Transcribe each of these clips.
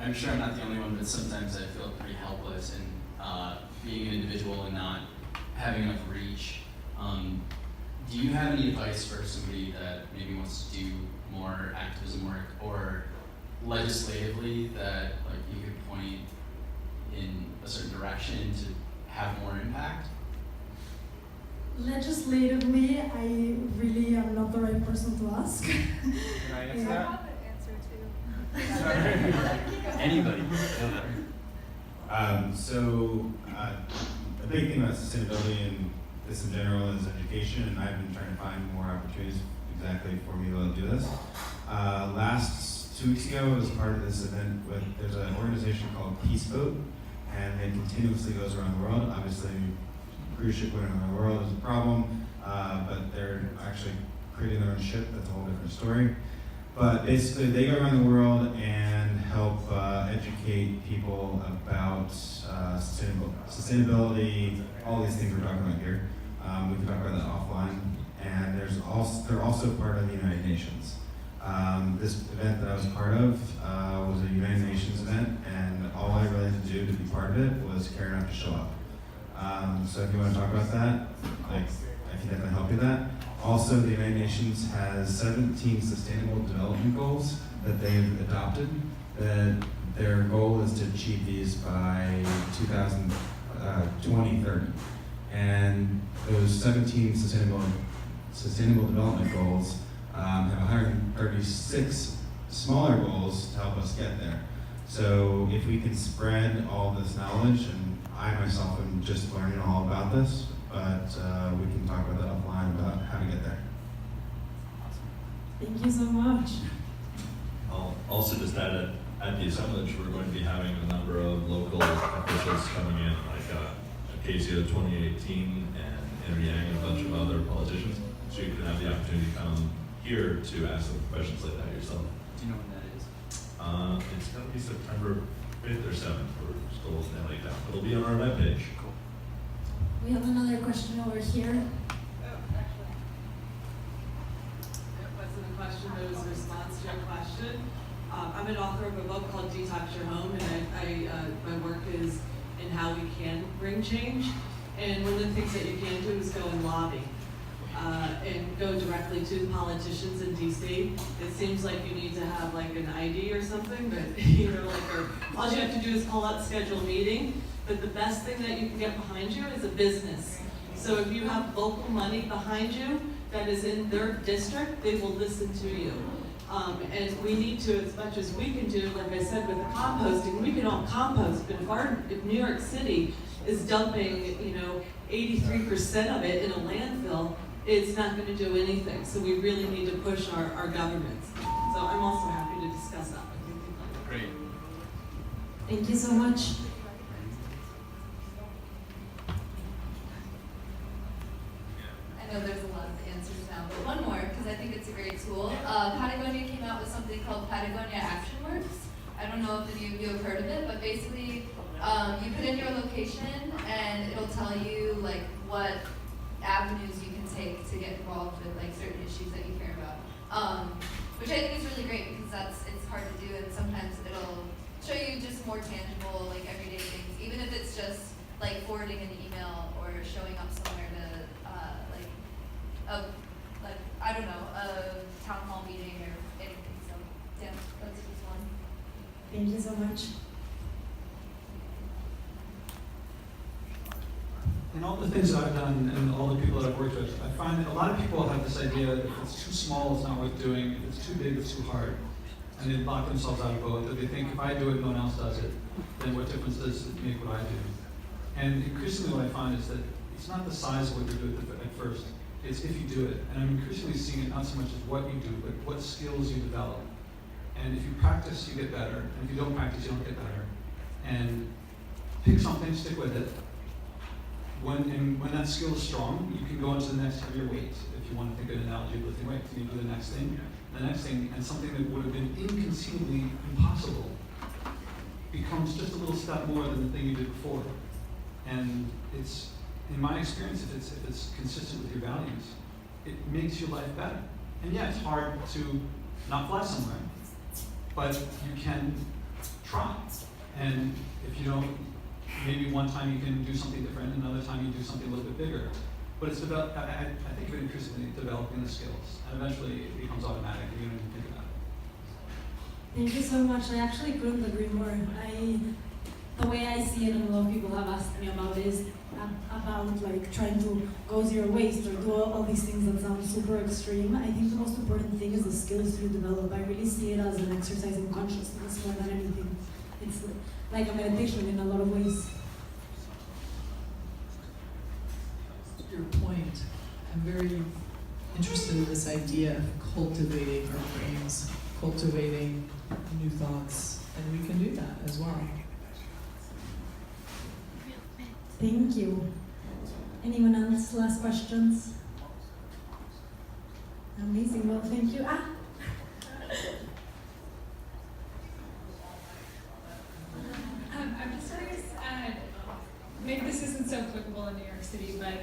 I'm sure I'm not the only one, but sometimes I feel pretty helpless in being an individual and not having enough reach. Do you have any advice for somebody that maybe wants to do more activism work or legislatively that like you could point in a certain direction to have more impact? Legislatively, I really am not the right person to ask. Can I answer that? I have an answer too. Anybody. The big thing about sustainability and this in general is education, and I've been trying to find more opportunities exactly for me to do this. Last 2 weeks ago, I was part of this event there's an organization called Peace Boat, and it continuously goes around the world. Obviously, cruise ship going around the world is a problem, but they're actually creating their own ship. That's a whole different story. But basically, they go around the world and help educate people about sustainability, all these things we're talking about here. We can talk about that offline. And they're also part of the United Nations. This event that I was part of was a United Nations event, and all I really had to do to be part of it was care enough to show up. So if you want to talk about that, I can definitely help you with that. Also, the United Nations has 17 sustainable development goals that they've adopted. Their goal is to achieve these by 2030. And those 17 sustainable development goals have 136 smaller goals to help us get there. So if we can spread all this knowledge, and I myself am just learning all about this, but we can talk about that offline about how to get there. Thank you so much. I'll also just add at the assemblage, we're going to be having a number of local officials coming in, like Acacia 2018 and Henry Yang and a bunch of other politicians. So you can have the opportunity to come here to ask them questions like that yourself. Do you know when that is? It's going to be September 5th or 7th. We're still nailing it down. It'll be on our webpage. Cool. We have another question over here. It wasn't a question, but it was a response to your question. I'm an author of a book called Detox Your Home, and my work is in how we can bring change. And one of the things that you can do is go and lobby and go directly to politicians in DC. It seems like you need to have like an ID or something, but all you have to do is call up, schedule a meeting. But the best thing that you can get behind you is a business. So if you have local money behind you that is in their district, they will listen to you. And we need to, as much as we can do, like I said, with the composting, we can all compost, but if New York City is dumping, 83% of it in a landfill, it's not going to do anything. So we really need to push our governments. So I'm also happy to discuss that with you. Great. Thank you so much. I know there's a lot of answers now, but one more, because I think it's a great tool. Patagonia came out with something called Patagonia Action Works. I don't know if any of you have heard of it, but basically you put in your location and it'll tell you like what avenues you can take to get involved with like certain issues that you care about. Which I think is really great because it's hard to do, and sometimes it'll show you just more tangible, like everyday things, even if it's just like forwarding an email or showing up somewhere to I don't know, a town hall meeting or anything. So yeah, that's just one. Thank you so much. In all the things that I've done and all the people that I've worked with, I find that a lot of people have this idea that if it's too small, it's not worth doing. If it's too big, it's too hard. And they lock themselves out of both. That they think if I do it, no one else does it, then what difference does it make what I do? And increasingly what I find is that it's not the size of what you do at first. It's if you do it. And I'm increasingly seeing it not so much as what you do, but what skills you develop. And if you practice, you get better. And if you don't practice, you don't get better. And pick something, stick with it. When that skill is strong, you can go into the next heavier weight. If you want to think of an analogy of lifting weights, you do the next thing, and something that would have been inconceivably impossible becomes just a little step more than the thing you did before. And it's, in my experience, if it's consistent with your values, it makes your life better. And yeah, it's hard to not fly somewhere, but you can try. And if you don't, maybe one time you can do something different, another time you do something a little bit bigger. But it's about, I think of it increasingly developing the skills, and eventually it becomes automatic, you don't even think about it. Thank you so much. I actually couldn't agree more. The way I see it, and a lot of people have asked me about is about like trying to go zero waste or do all these things that sound super extreme. I think the most important thing is the skills you develop. I really see it as an exercise in consciousness more than anything. It's like a meditation in a lot of ways. Your point, I'm very interested in this idea of cultivating our brains, cultivating new thoughts, and we can do that as well. Thank you. Anyone else? Last questions? Amazing. Well, thank you. I'm just curious, maybe this isn't so applicable in New York City, but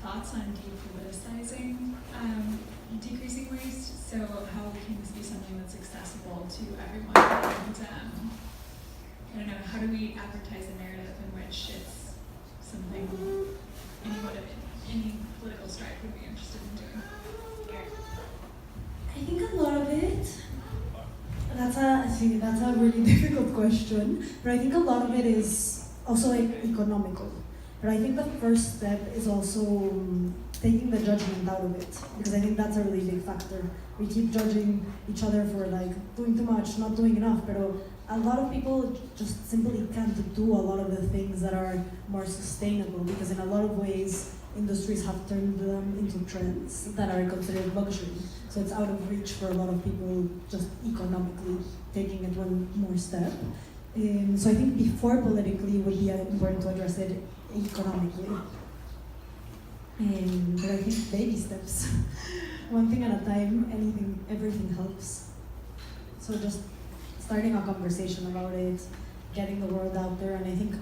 thoughts on depoliticizing decreasing waste? So how can this be something that's accessible to everyone? And I don't know, how do we advertise a narrative in which it's something any political stripe would be interested in doing? I think a lot of it, that's a really difficult question, but I think a lot of it is also like economical. But I think the first step is also taking the judgment out of it, because I think that's a really big factor. We keep judging each other for like doing too much, not doing enough, but a lot of people just simply can't do a lot of the things that are more sustainable, because in a lot of ways, industries have turned them into trends that are considered luxury. So it's out of reach for a lot of people just economically taking it one more step. So I think before politically it would be important to address it economically. But I think baby steps, one thing at a time, everything helps. So just starting a conversation about it, getting the word out there, and I think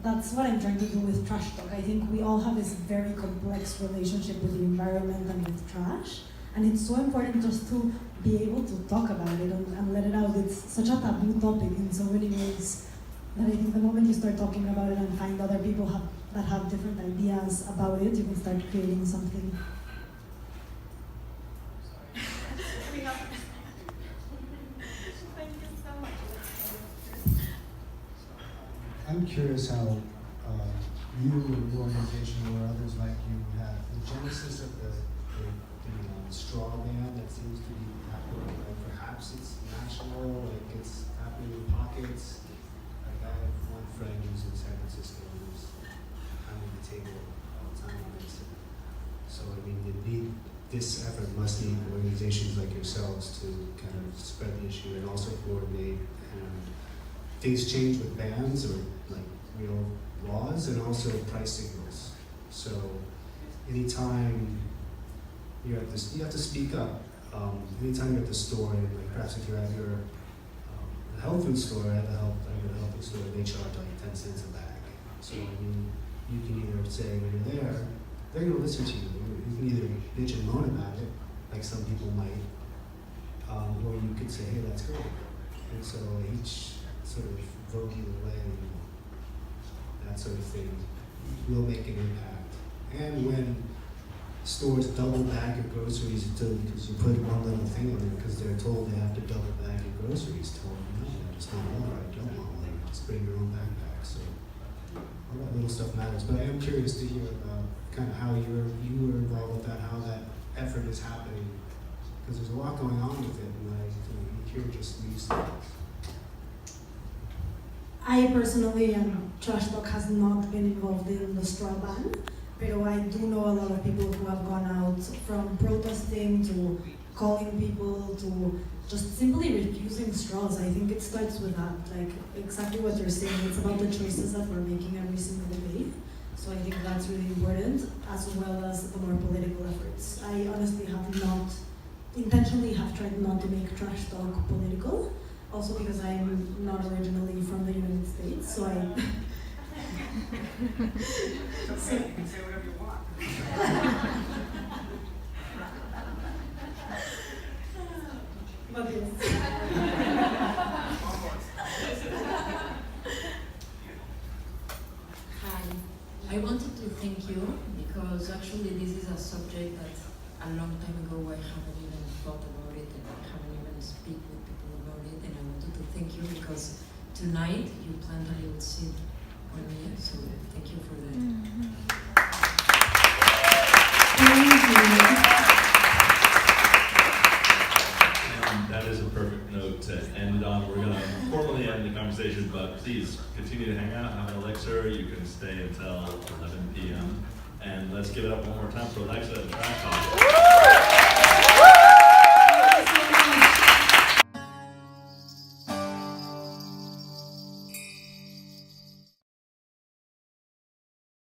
that's what I'm trying to do with Trash Talk. I think we all have this very complex relationship with the environment and with trash, and it's so important just to be able to talk about it and let it out. It's such a taboo topic in so many ways that I think the moment you start talking about it and find other people that have different ideas about it, you can start creating something. I'm curious how you and your organization or others like you have the genesis of the straw ban that seems to be happening. Like perhaps it's national, like it's happening in pockets. Like I have one friend who's in San Francisco who's pounding the table all the time on this. So I mean, this effort must need organizations like yourselves to kind of spread the issue and also coordinate. And things change with bans or like real laws, and also price signals. So anytime you're at this, you have to speak up. Anytime you're at the store, and like perhaps if you're at your health food store, at a health food store, they charge like 10 cents a bag. So I mean, you can either say when you're there, they're going to listen to you. You can either bitch and moan about it, like some people might, or you could say, hey, that's great. And so each sort of vote either way, that sort of thing will make an impact. And when stores double bag your groceries because you put one little thing in there because they're told they have to double bag your groceries, tell them no, that's not all right, don't want one, just bring your own backpack. So all that little stuff matters. But I am curious to hear about kind of how you were involved with that, how that effort is happening, because there's a lot going on with it, and I hear just these things. I personally, Trash Talk has not been involved in the straw ban, but I do know a lot of people who have gone out from protesting to calling people to just simply refusing straws. I think it starts with that, like exactly what you're saying. It's about the choices that we're making every single day. So I think that's really important, as well as the more political efforts. I honestly intentionally have tried not to make Trash Talk political. Also because I'm not originally from the United States, so I... You can say whatever you want. But yes. because actually this is a subject that a long time ago I haven't even thought about it and I haven't even speak with people about it, and I wanted to thank you because tonight you plant a little seed on me, so thank you for that. And that is a perfect note to end on. We're going to formally end the conversation, but please continue to hang out, have an elixir. You can stay until 11 p.m. And let's give it up one more time for Alexa and Trash Talk.